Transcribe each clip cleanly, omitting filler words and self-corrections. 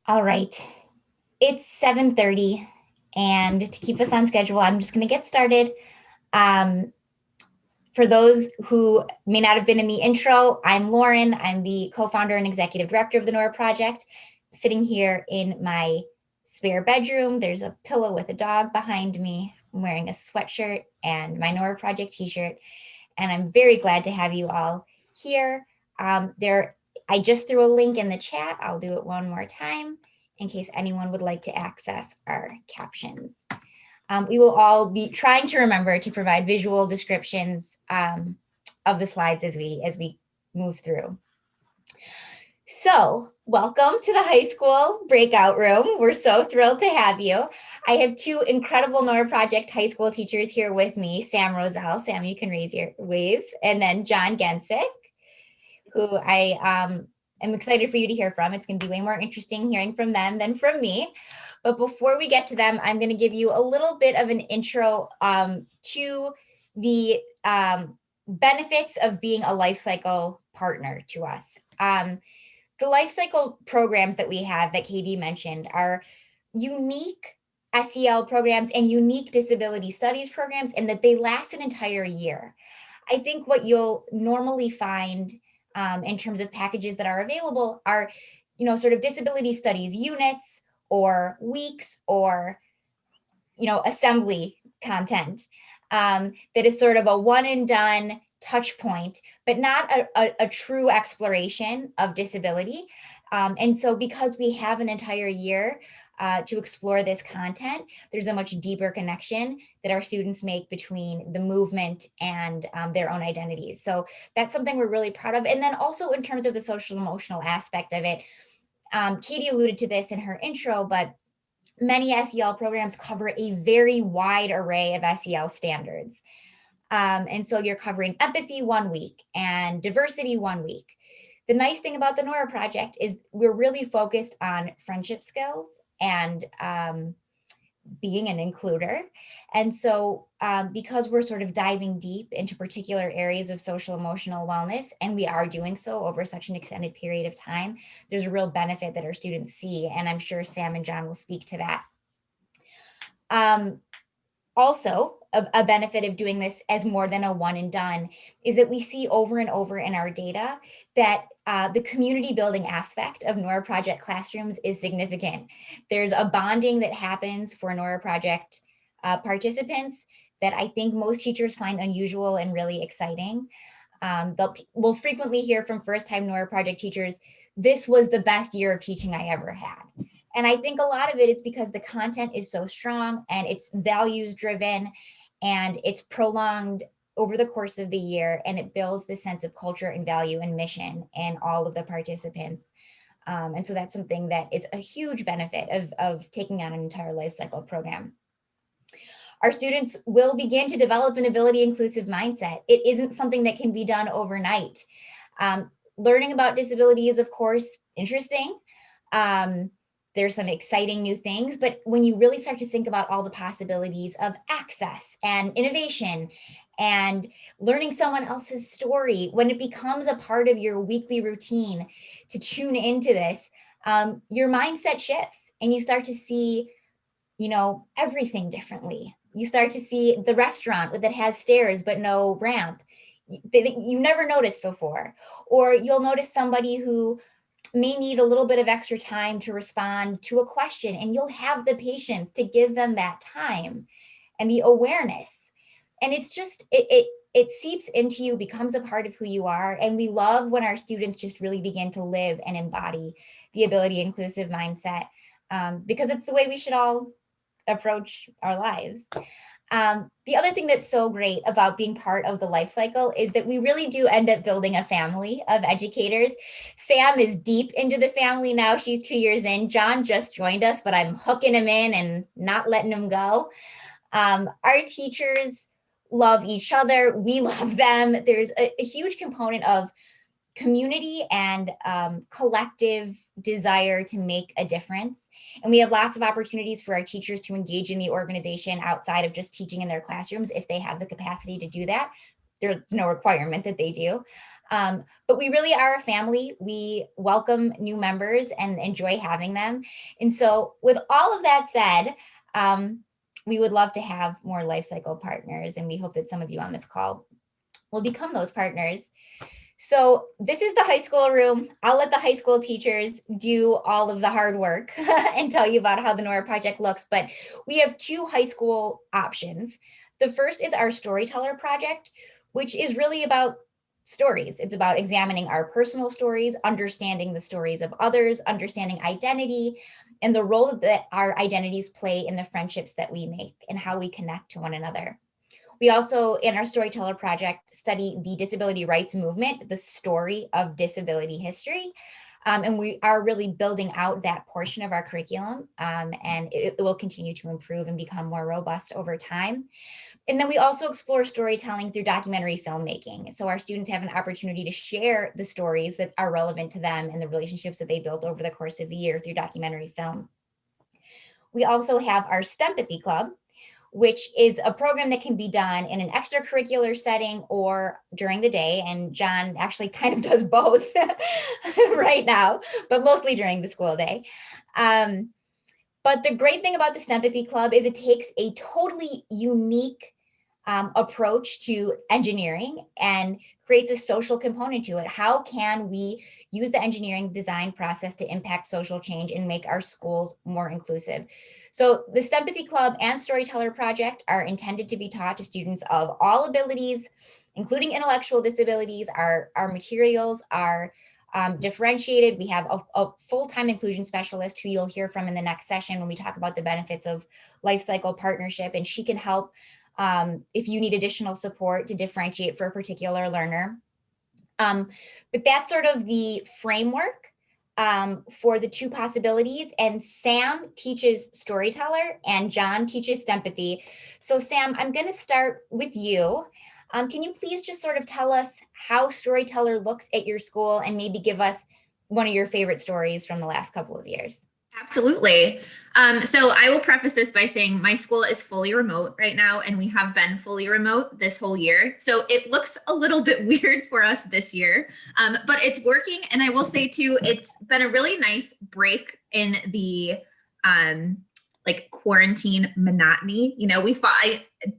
All right, it's 7:30, and to keep us on schedule, I'm just going to get started. Um, for those who may not have been in the intro, I'm Lauren. I'm the co-founder and executive director of the Nora Project. Sitting here in my spare bedroom, there's a pillow with a dog behind me. I'm wearing a sweatshirt and my Nora Project t-shirt, and I'm very glad to have you all here. I just threw a link in the chat. I'll do it one more time in case anyone would like to access our captions. We will all be trying to remember to provide visual descriptions of the slides as we move through. So, welcome to the high school breakout room. We're so thrilled to have you. I have two incredible Nora Project high school teachers here with me, Sam Roselle. Sam, you can raise your wave. And then John Gensick, who I am excited for you to hear from. It's going to be way more interesting hearing from them than from me. But before we get to them, I'm going to give you a little bit of an intro to the benefits of being a life cycle partner to us. The life cycle programs that we have that Katie mentioned are unique SEL programs and unique disability studies programs, and that they last an entire year. I think what you'll normally find in terms of packages that are available are, sort of disability studies units or weeks or, assembly content that is sort of a one and done touch point, but not a true exploration of disability. And so because we have an entire year to explore this content, there's a much deeper connection that our students make between the movement and their own identities. So that's something we're really proud of. And then also in terms of the social emotional aspect of it, Katie alluded to this in her intro, but many SEL programs cover a very wide array of SEL standards. And so you're covering empathy 1 week and diversity 1 week. The nice thing about the Nora Project is we're really focused on friendship skills and being an includer. And so because we're sort of diving deep into particular areas of social emotional wellness, and we are doing so over such an extended period of time, there's a real benefit that our students see. And I'm sure Sam and John will speak to that. Also, a benefit of doing this as more than a one and done is that we see over and over in our data that the community building aspect of Nora Project classrooms is significant. There's a bonding that happens for Nora Project participants that I think most teachers find unusual and really exciting. We'll frequently hear from first-time Nora Project teachers, this was the best year of teaching I ever had. And I think a lot of it is because the content is so strong and it's values driven and it's prolonged over the course of the year, and it builds this sense of culture and value and mission in all of the participants. And so that's something that is a huge benefit of taking on an entire life cycle program. Our students will begin to develop an ability inclusive mindset. It isn't something that can be done overnight. Learning about disability is, of course, interesting. There's some exciting new things, but when you really start to think about all the possibilities of access and innovation and learning someone else's story, when it becomes a part of your weekly routine to tune into this, your mindset shifts and you start to see, everything differently. You start to see the restaurant that has stairs but no ramp that you never noticed before, or you'll notice somebody who may need a little bit of extra time to respond to a question, and you'll have the patience to give them that time and the awareness. And it's just, it seeps into you, becomes a part of who you are. And we love when our students just really begin to live and embody the ability inclusive mindset, because it's the way we should all approach our lives. The other thing that's so great about being part of the life cycle is that we really do end up building a family of educators. Sam is deep into the family now. She's 2 years in. John just joined us, but I'm hooking him in and not letting him go. Our teachers love each other. We love them. There's a huge component of community and collective desire to make a difference. And we have lots of opportunities for our teachers to engage in the organization outside of just teaching in their classrooms if they have the capacity to do that. There's no requirement that they do. But we really are a family. We welcome new members and enjoy having them. And so with all of that said, we would love to have more life cycle partners, and we hope that some of you on this call will become those partners. So this is the high school room. I'll let the high school teachers do all of the hard work and tell you about how the Nora project looks, but we have two high school options. The first is our Storyteller project, which is really about stories. It's about examining our personal stories, understanding the stories of others, understanding identity, and the role that our identities play in the friendships that we make and how we connect to one another. We also, in our Storyteller project, study the disability rights movement, the story of disability history. And we are really building out that portion of our curriculum, and it will continue to improve and become more robust over time. And then we also explore storytelling through documentary filmmaking. So our students have an opportunity to share the stories that are relevant to them and the relationships that they built over the course of the year through documentary film. We also have our Stempathy Club, which is a program that can be done in an extracurricular setting or during the day. And John actually kind of does both right now, but mostly during the school day. But the great thing about the Stempathy Club is it takes a totally unique approach to engineering and creates a social component to it. How can we use the engineering design process to impact social change and make our schools more inclusive? So the Stempathy Club and Storyteller Project are intended to be taught to students of all abilities, including intellectual disabilities. Our materials are differentiated. We have a full-time inclusion specialist who you'll hear from in the next session when we talk about the benefits of life cycle partnership, and she can help if you need additional support to differentiate for a particular learner. But that's sort of the framework for the two possibilities. And Sam teaches Storyteller and John teaches Stempathy. So Sam, I'm going to start with you. Can you please just sort of tell us how Storyteller looks at your school and maybe give us one of your favorite stories from the last couple of years? Absolutely. So I will preface this by saying my school is fully remote right now, and we have been fully remote this whole year. So it looks a little bit weird for us this year, but it's working. And I will say too, it's been a really nice break in the like quarantine monotony. You know,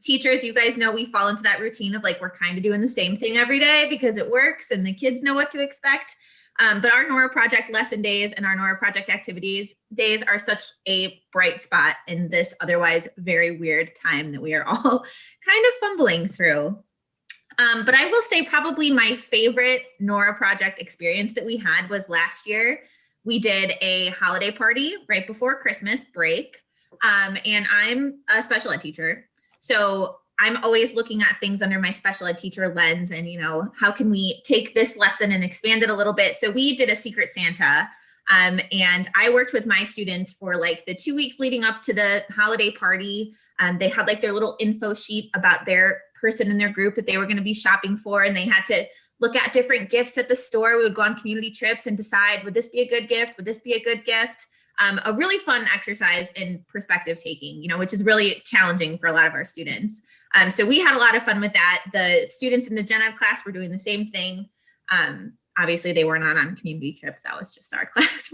teachers, you guys know, we fall into that routine of like, we're kind of doing the same thing every day because it works and the kids know what to expect. But our Nora Project lesson days and our Nora Project activities days are such a bright spot in this otherwise very weird time that we are all kind of fumbling through. But I will say probably my favorite Nora Project experience that we had was last year. We did a holiday party right before Christmas break. And I'm a special ed teacher. So I'm always looking at things under my special ed teacher lens and, you know, how can we take this lesson and expand it a little bit? So we did a Secret Santa, and I worked with my students for like the 2 weeks leading up to the holiday party. They had like their little info sheet about their person in their group that they were going to be shopping for. And they had to look at different gifts at the store. We would go on community trips and decide, would this be a good gift? Would this be a good gift? A really fun exercise in perspective taking, you know, which is really challenging for a lot of our students. So we had a lot of fun with that. The students in the Gen Ed class were doing the same thing. Obviously, they were not on community trips. That was just our class.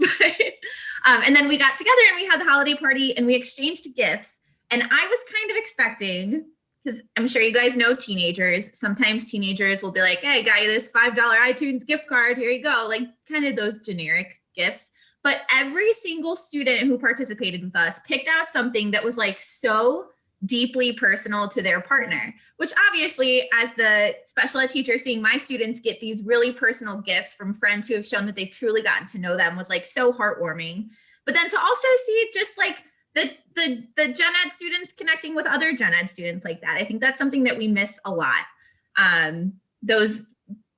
And then we got together and we had the holiday party and we exchanged gifts. And I was kind of expecting, because I'm sure you guys know teenagers, sometimes teenagers will be like, hey, got you this $5 iTunes gift card. Here you go. Like kind of those generic gifts. But every single student who participated with us picked out something that was like so deeply personal to their partner, which obviously as the special ed teacher, seeing my students get these really personal gifts from friends who have shown that they've truly gotten to know them was like so heartwarming. But then to also see just like the Gen Ed students connecting with other Gen Ed students like that, I think that's something that we miss a lot. Those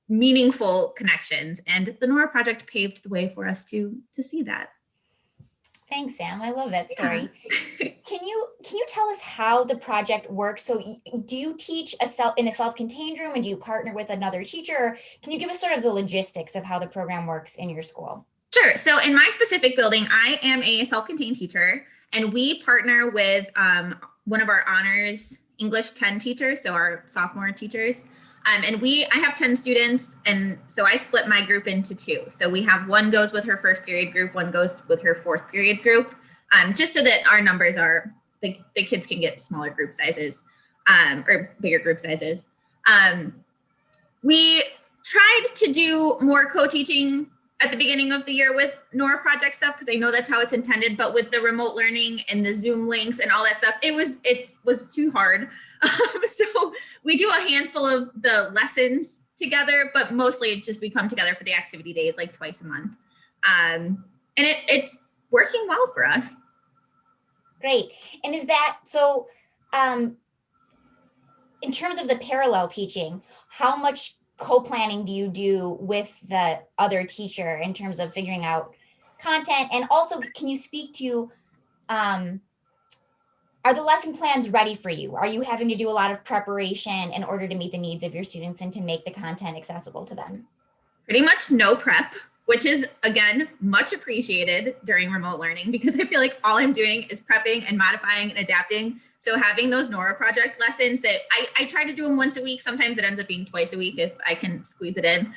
meaningful connections, and the Nora Project paved the way for us to see that. Thanks, Sam. I love that story. Yeah. Can you tell us how the project works? So do you teach in a self-contained room, and do you partner with another teacher? Or can you give us sort of the logistics of how the program works in your school? Sure. So in my specific building, I am a self-contained teacher, and we partner with one of our honors English 10 teachers, so our sophomore teachers. And I have 10 students, and so I split my group into two. So we have one goes with her first period group, one goes with her fourth period group, just so that our numbers are, the kids can get smaller group sizes, or bigger group sizes. We tried to do more co-teaching at the beginning of the year with Nora project stuff, because I know that's how it's intended, but with the remote learning and the Zoom links and all that stuff, it was too hard. So we do a handful of the lessons together, but mostly just we come together for the activity days like twice a month. And it's working well for us. Great. And is that so? In terms of the parallel teaching, how much co-planning do you do with the other teacher in terms of figuring out content? And also, can you speak to, are the lesson plans ready for you? Are you having to do a lot of preparation in order to meet the needs of your students and to make the content accessible to them? Pretty much no prep, which is, again, much appreciated during remote learning, because I feel like all I'm doing is prepping and modifying and adapting. So having those Nora project lessons that I try to do them once a week. Sometimes it ends up being twice a week if I can squeeze it in.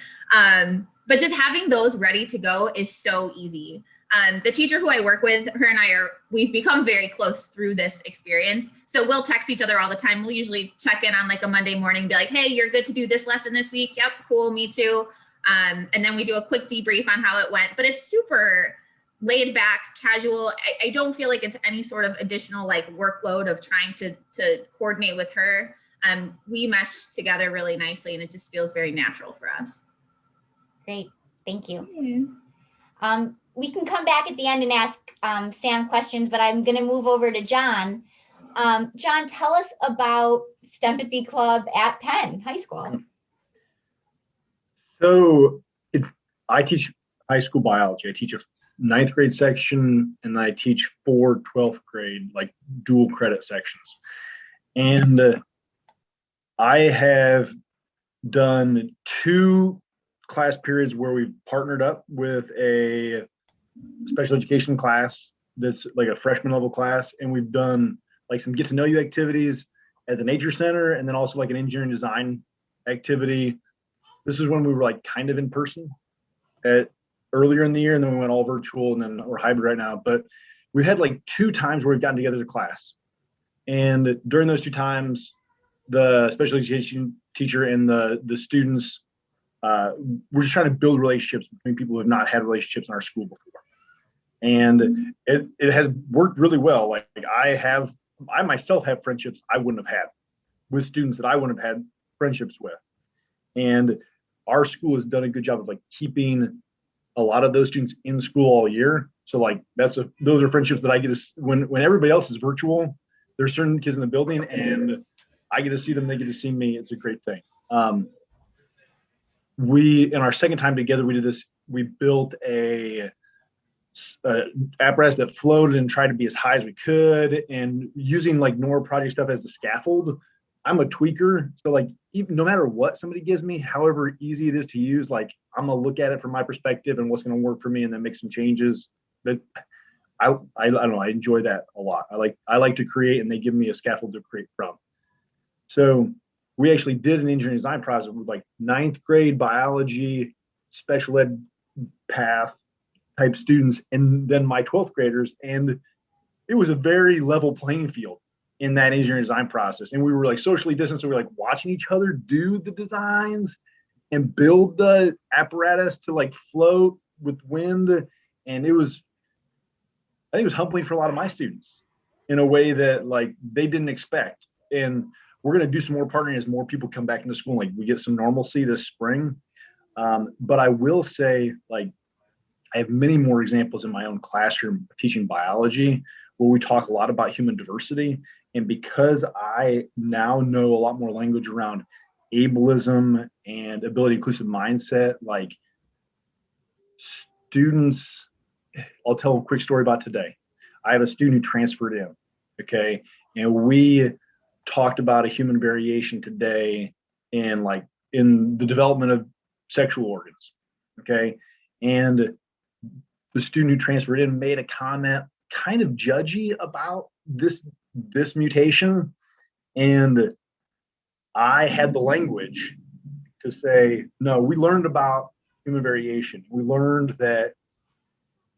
But just having those ready to go is so easy. The teacher who I work with, her and we've become very close through this experience. So we'll text each other all the time. We'll usually check in on like a Monday morning and be like, hey, you're good to do this lesson this week. Yep, cool, me too. And then we do a quick debrief on how it went, but it's super laid back, casual. I don't feel like it's any sort of additional like workload of trying to coordinate with her. We mesh together really nicely, and it just feels very natural for us. Great, thank you. Yeah. We can come back at the end and ask Sam questions, but I'm going to move over to John. John, tell us about Stempathy Club at Penn High School. So I teach high school biology. I teach a 9th grade section, and I teach 4 12th grade, like dual credit sections. And I have done 2 class periods where we've partnered up with a special education class that's like a freshman level class, and we've done like some get to know you activities at the nature center, and then also like an engineering design activity. This is when we were like kind of in person earlier in the year, and then we went all virtual, and then we're hybrid right now. But we've had like 2 times where we've gotten together as a class, and during those 2 times, the special education teacher and the students, we're just trying to build relationships between people who have not had relationships in our school before. And it has worked really well. Like I myself have friendships I wouldn't have had with students that I wouldn't have had friendships with. And our school has done a good job of like keeping a lot of those students in school all year. So like those are friendships that I get to, when everybody else is virtual, there's certain kids in the building and I get to see them, they get to see me. It's a great thing. In our second time together, we built a apparatus that floated and tried to be as high as we could, and using like Nora project stuff as the scaffold. I'm a tweaker, so like even no matter what somebody gives me, however easy it is to use, like I'm gonna look at it from my perspective and what's gonna work for me, and then make some changes. That I don't know, I enjoy that a lot. I like to create, and they give me a scaffold to create from. So we actually did an engineering design project with like 9th grade biology, special ed path type students, and then my 12th graders. And it was a very level playing field in that engineering design process. And we were like socially distanced. So we were like watching each other do the designs and build the apparatus to like float with wind. And I think it was humbling for a lot of my students in a way that like they didn't expect. And we're going to do some more partnering as more people come back into school. Like we get some normalcy this spring. But I will say, like, I have many more examples in my own classroom teaching biology where we talk a lot about human diversity. And because I now know a lot more language around ableism and ability inclusive mindset, like students, I'll tell a quick story about today. I have a student who transferred in, okay? And we talked about a human variation today in the development of sexual organs, okay? And the student who transferred in made a comment kind of judgy about this mutation. And I had the language to say, no, we learned about human variation. We learned that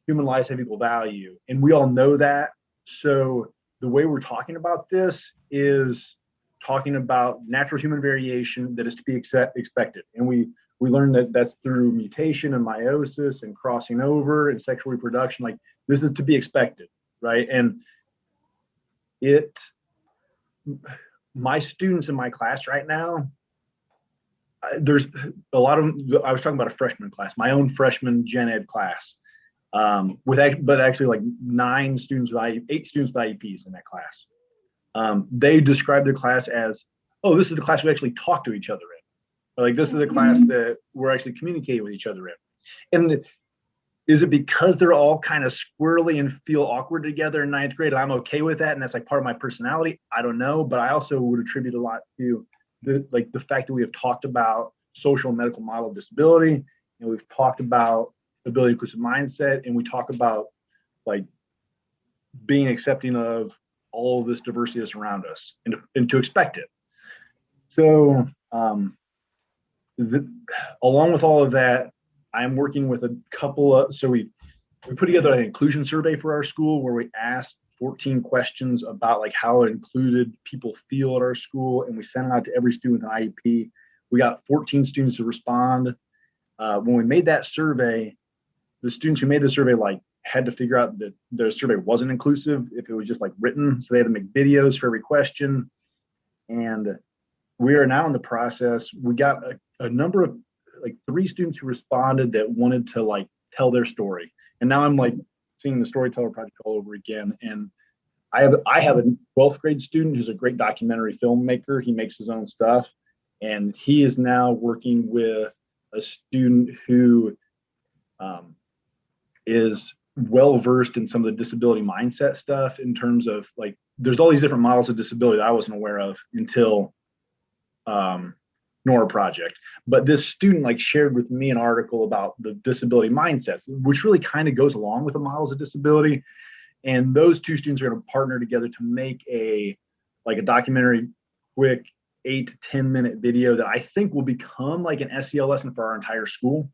human lives have equal value, and we all know that. So the way we're talking about this is talking about natural human variation that is to be expected. And we learned that that's through mutation and meiosis and crossing over and sexual reproduction. Like, this is to be expected, right? And my students in my class right now, there's a lot of them. I was talking about a freshman class, my own freshman gen ed class, but actually like 8 students with IEPs in that class. They described the class as, oh, this is the class we actually talk to each other in. Or like, this is the class that we're actually communicating with each other in. And is it because they're all kind of squirrely and feel awkward together in 9th grade? I'm okay with that, and that's like part of my personality. I don't know, but I also would attribute a lot to the fact that we have talked about social and medical model of disability, and we've talked about ability inclusive mindset, and we talk about like being accepting of all of this diversity that's around us, and to expect it. So along with all of that, I'm working with a couple of, so we put together an inclusion survey for our school where we asked 14 questions about like how included people feel at our school, and we sent it out to every student with an IEP. We got 14 students to respond. When we made that survey, the students who made the survey like had to figure out that the survey wasn't inclusive if it was just like written. So they had to make videos for every question. And we are now in the process. We got a number of like 3 students who responded that wanted to like tell their story. And now I'm like seeing the Storyteller project all over again. And I have a 12th grade student who's a great documentary filmmaker. He makes his own stuff. And he is now working with a student who is well versed in some of the disability mindset stuff, in terms of like, there's all these different models of disability that I wasn't aware of until Nora project. But this student like shared with me an article about the disability mindsets, which really kind of goes along with the models of disability. And those 2 students are going to partner together to make a documentary, quick 8 to 10 minute video that I think will become like an SEL lesson for our entire school.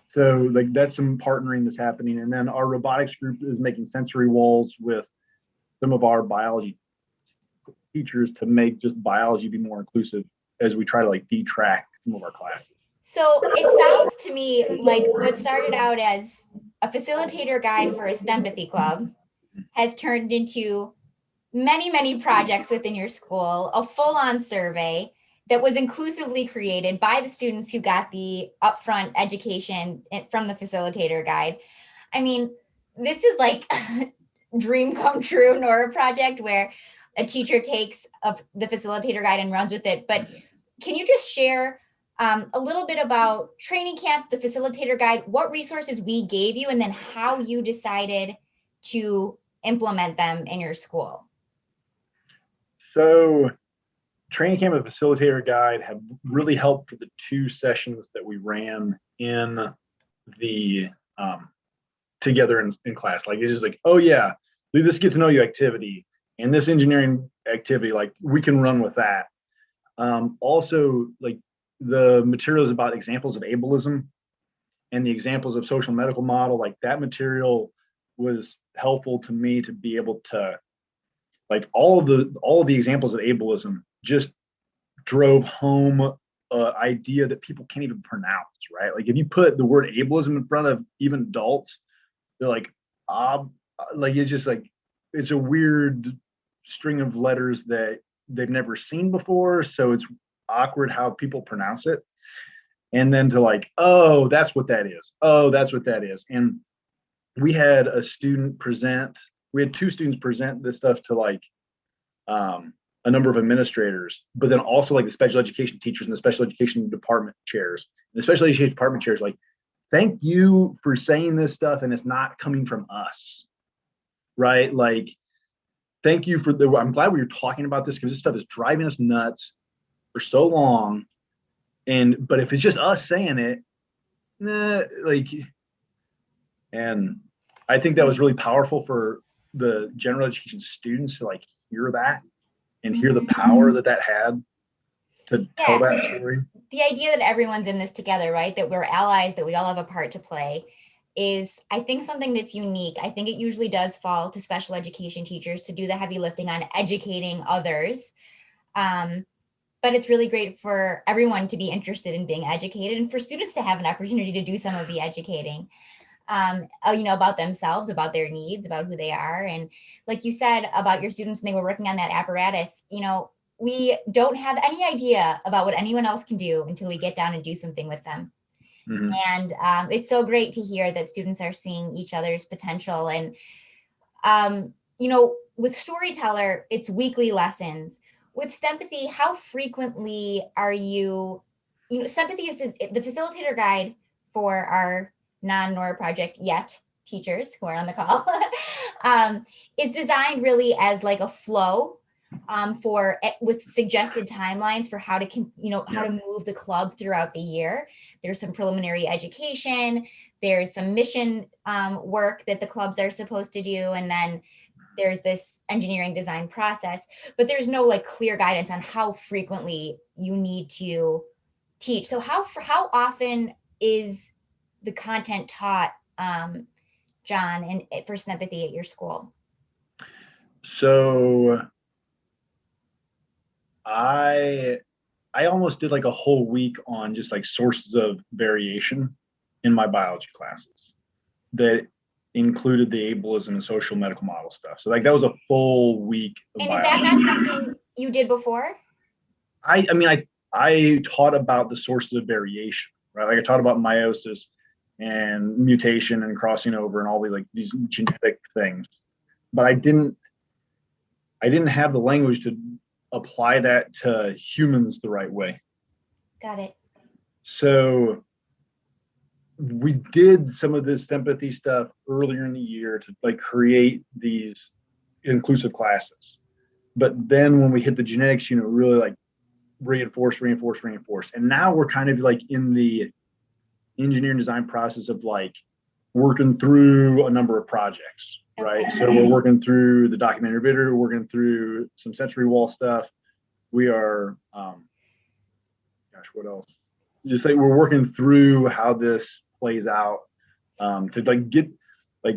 So like, that's some partnering that's happening. And then our robotics group is making sensory walls with some of our biology teachers to make just biology be more inclusive as we try to like detract some of our classes. So it sounds to me like what started out as a facilitator guide for a Stempathy Club has turned into many, many projects within your school, a full-on survey that was inclusively created by the students who got the upfront education from the facilitator guide. I mean, this is like dream come true Nora project, where a teacher takes the facilitator guide and runs with it. But can you just share a little bit about training camp, the facilitator guide, what resources we gave you, and then how you decided to implement them in your school? So training camp and facilitator guide have really helped for the 2 sessions that we ran in the together in class. Like, it's just like, oh yeah, this get to know you activity and this engineering activity, like we can run with that. Also, like, the materials about examples of ableism and the examples of social medical model, like that material was helpful to me to be able to, like, all of the examples of ableism just drove home an idea that people can't even pronounce, right? Like, if you put the word ableism in front of even adults, they're like, like, it's just like, it's a weird string of letters that they've never seen before. So it's awkward how people pronounce it. And then to like, oh, that's what that is. Oh, that's what that is. And we had a student present, we had 2 students present this stuff to like a number of administrators, but then also like the special education teachers and the special education department chairs. And the special education department chairs, like, thank you for saying this stuff and it's not coming from us, right? Like, thank you for I'm glad we were talking about this, because this stuff is driving us nuts for so long. But if it's just us saying it, like, and I think that was really powerful for the general education students to like hear that and hear the power that had. to tell that story. The idea that everyone's in this together, right? That we're allies, that we all have a part to play is, I think, something that's unique. I think it usually does fall to special education teachers to do the heavy lifting on educating others. But it's really great for everyone to be interested in being educated and for students to have an opportunity to do some of the educating, about themselves, about their needs, about who they are. And like you said about your students when they were working on that apparatus, we don't have any idea about what anyone else can do until we get down and do something with them. Mhm. And it's so great to hear that students are seeing each other's potential. And, with Storyteller, it's weekly lessons. With Stempathy, how frequently are Stempathy is the facilitator guide for our non-NORA project yet teachers who are on the call, is designed really as like a flow with suggested timelines for how to move the club throughout the year. There's some preliminary education, there's some mission work that the clubs are supposed to do, and then there's this engineering design process, but there's no like clear guidance on how frequently you need to teach. So how often is the content taught, John, and for Stempathy at your school? So I almost did like a whole week on just like sources of variation in my biology classes that included the ableism and social medical model stuff. So like that was a full week of And is biology. that not something you did before? I taught about the sources of variation, right? Like I taught about meiosis and mutation and crossing over and all these genetic things, but I didn't have the language to apply that to humans the right way. Got it. So we did some of this sympathy stuff earlier in the year to like create these inclusive classes. But then when we hit the genetics, really like reinforce. And now we're kind of like in the engineering design process of like working through a number of projects, right? So we're working through the documentary video, we're working through some sensory wall stuff. We are, what else? Just like we're working through how this plays out to like get, like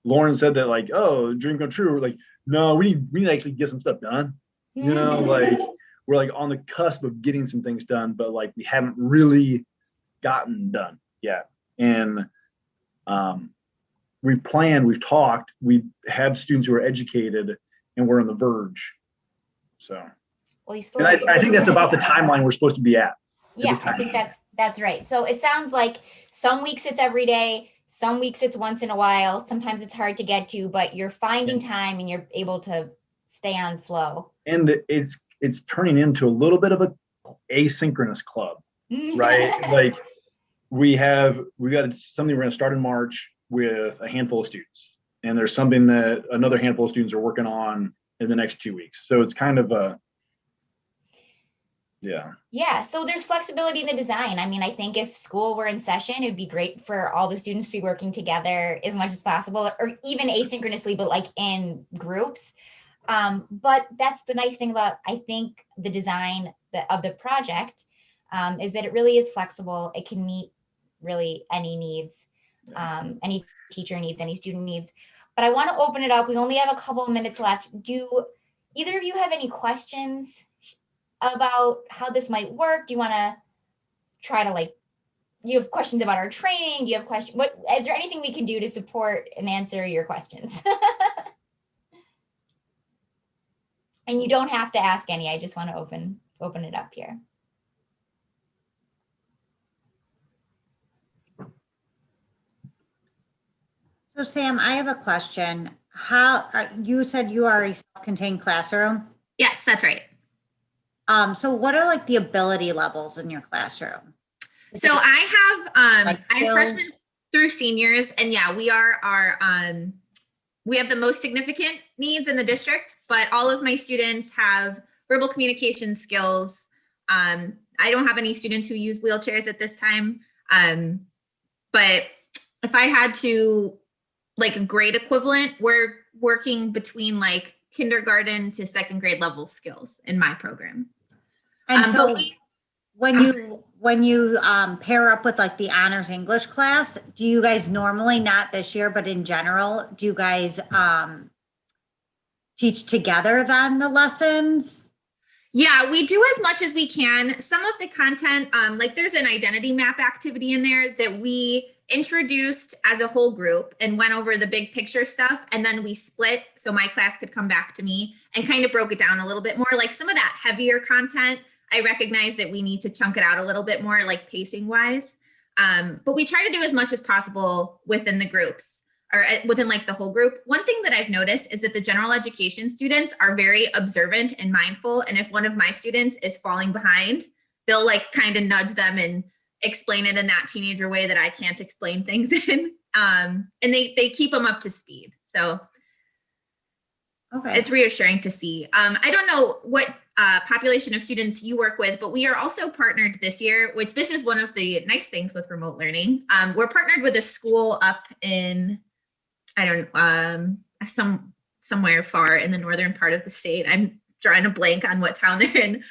Lauren said that like, oh, dream come true. We're like, no, we need to actually get some stuff done. Like we're like on the cusp of getting some things done, but like we haven't really gotten done yet. And we've planned, we've talked, we have students who are educated, and we're on the verge. So, well, you still. And I think that's about the timeline we're supposed to be at. Yeah, I think that's right. So it sounds like some weeks it's every day, some weeks it's once in a while. Sometimes it's hard to get to, but you're finding time and you're able to stay on flow. And it's turning into a little bit of a asynchronous club, right? Like we got something we're going to start in March with a handful of students, and there's something that another handful of students are working on in the next 2 weeks. So it's kind of a Yeah, so there's flexibility in the design. I mean, I think if school were in session, it'd be great for all the students to be working together as much as possible, or even asynchronously, but like in groups. But that's the nice thing about, I think, the design of the project is that it really is flexible. It can meet really any needs, any teacher needs, any student needs. But I want to open it up. We only have a couple of minutes left. Do either of you have any questions about how this might work? Do you want to try to you have questions about our training? Do you have questions? Is there anything we can do to support and answer your questions? And you don't have to ask any. I just want to open it up here. So Sam, I have a question. How you said you are a self-contained classroom? Yes, that's right. So what are like the ability levels in your classroom? So I have freshmen through seniors, and yeah, we have the most significant needs in the district, but all of my students have verbal communication skills. I don't have any students who use wheelchairs at this time. But if I had to like a grade equivalent, we're working between like kindergarten to second grade level skills in my program. And But so we, when you pair up with like the honors English class, do you guys normally, not this year, but in general, do you guys teach together then the lessons? yeah, we do as much as we can. Some of the content, like there's an identity map activity in there that we introduced as a whole group and went over the big picture stuff. And then we split so my class could come back to me and kind of broke it down a little bit more. Like some of that heavier content, I recognize that we need to chunk it out a little bit more, like pacing wise. But we try to do as much as possible within the groups, or within like the whole group. One thing that I've noticed is that the general education students are very observant and mindful. And if one of my students is falling behind, they'll like kind of nudge them and explain it in that teenager way that I can't explain things in. And they keep them up to speed. So Okay. it's reassuring to see. I don't know what population of students you work with, but we are also partnered this year, which this is one of the nice things with remote learning. We're partnered with a school up in, I don't, somewhere far in the northern part of the state. I'm drawing a blank on what town they're in.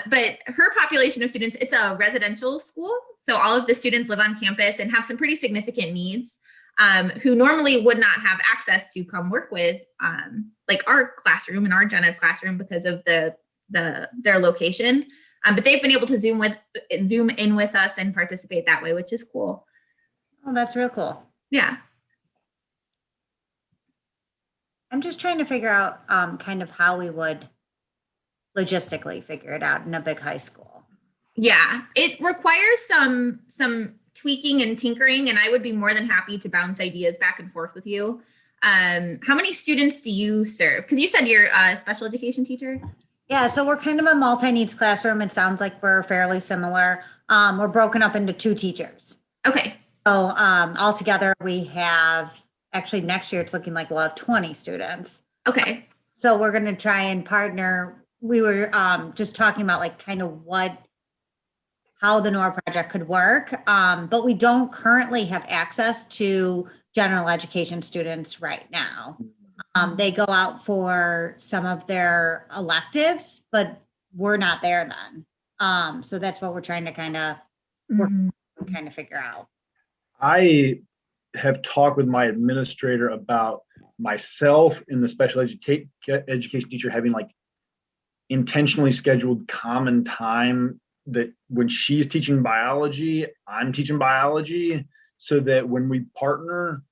But her population of students, it's a residential school. So all of the students live on campus and have some pretty significant needs, who normally would not have access to come work with like our classroom and our gen ed classroom because of their location. But they've been able to zoom in with us and participate that way, which is cool. Oh, that's real cool. Yeah. I'm just trying to figure out kind of how we would logistically figure it out in a big high school. Yeah, it requires some tweaking and tinkering, and I would be more than happy to bounce ideas back and forth with you. How many students do you serve? Because you said you're a special education teacher. Yeah, so we're kind of a multi-needs classroom. It sounds like we're fairly similar. We're broken up into 2 teachers. Okay. So altogether we have, actually next year it's looking like we'll have 20 students. Okay. So we're going to try and partner. We were just talking about like kind of how the NORA project could work, but we don't currently have access to general education students right now. They go out for some of their electives, but we're not there then. So that's what we're trying to kind of work, kind of figure out. I have talked with my administrator about myself and the special education teacher having like intentionally scheduled common time, that when she's teaching biology, I'm teaching biology, so that when we partner,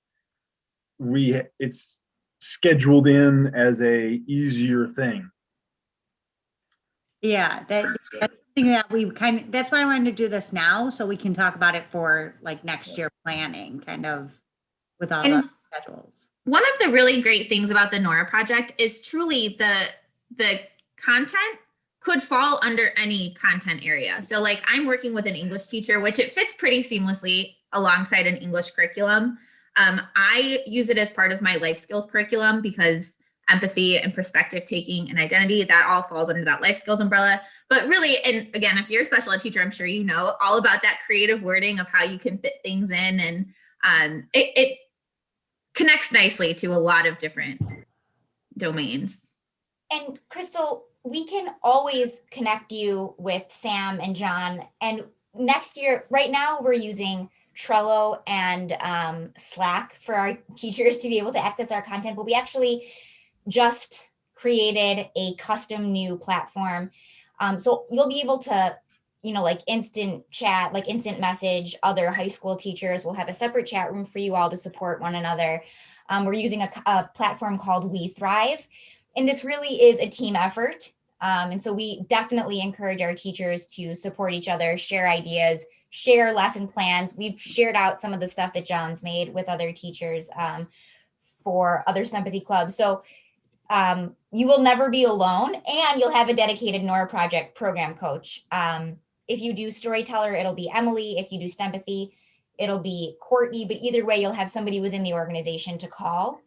it's scheduled in as a easier thing. Yeah, that's something that we that's why I wanted to do this now, so we can talk about it for like next year planning, kind of with all the schedules. One of the really great things about the NORA project is truly the content could fall under any content area. So like I'm working with an English teacher, which it fits pretty seamlessly alongside an English curriculum. I use it as part of my life skills curriculum because empathy and perspective taking and identity, that all falls under that life skills umbrella. But really, and again, if you're a special ed teacher, I'm sure you know all about that creative wording of how you can fit things in. And it connects nicely to a lot of different domains. And Crystal, we can always connect you with Sam and John. And next year, right now, we're using Trello and Slack for our teachers to be able to access our content, but we actually just created a custom new platform. So you'll be able to, like instant chat, like instant message other high school teachers. We'll have a separate chat room for you all to support one another. We're using a platform called We Thrive. And this really is a team effort. And so we definitely encourage our teachers to support each other, share ideas, share lesson plans. We've shared out some of the stuff that John's made with other teachers for other Stempathy Clubs. So you will never be alone, and you'll have a dedicated NORA project program coach. If you do Storyteller, it'll be Emily. If you do Stempathy, it'll be Courtney. But either way, you'll have somebody within the organization to call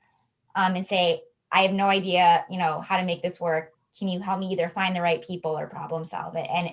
and say, I have no idea, how to make this work. Can you help me either find the right people or problem solve it? And